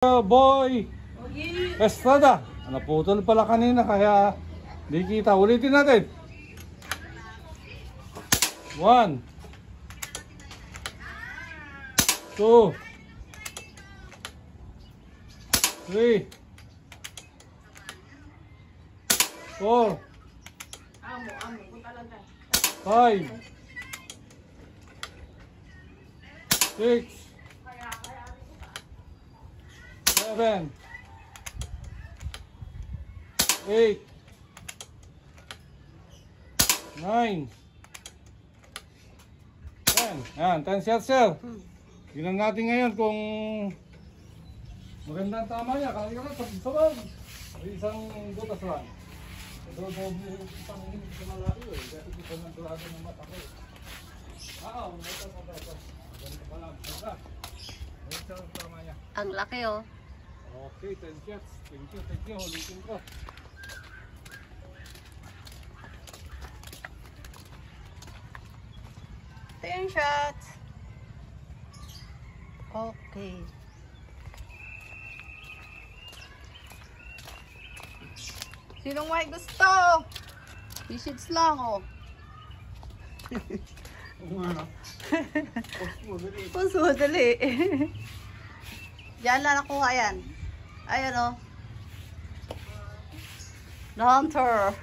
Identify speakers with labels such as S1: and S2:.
S1: Boy Estrada. Naputol pala kanina kaya di kita. Ulitin natin. 1 2 3 4 5 6 7 8 9 10. Ayan, 10 shots, sir. Tignan natin ngayon kung magandang tama niya. Kaya ka na, sabag. Isang butas lang. Ito, doble isang hinit sa malaki eh. Kaya ito ng tulado ng mata ko eh. Ito. Ganito pa lang. Ito ang tama niya.
S2: Ang laki oh.
S1: Okay, 10 shots. Thank you. Ulitin ko.
S2: Ito yung shot. Okay. Sinong may gusto? Message lang oh. Post mo, dali. Diyan lang nakuha yan. Ayan oh. The Hunter.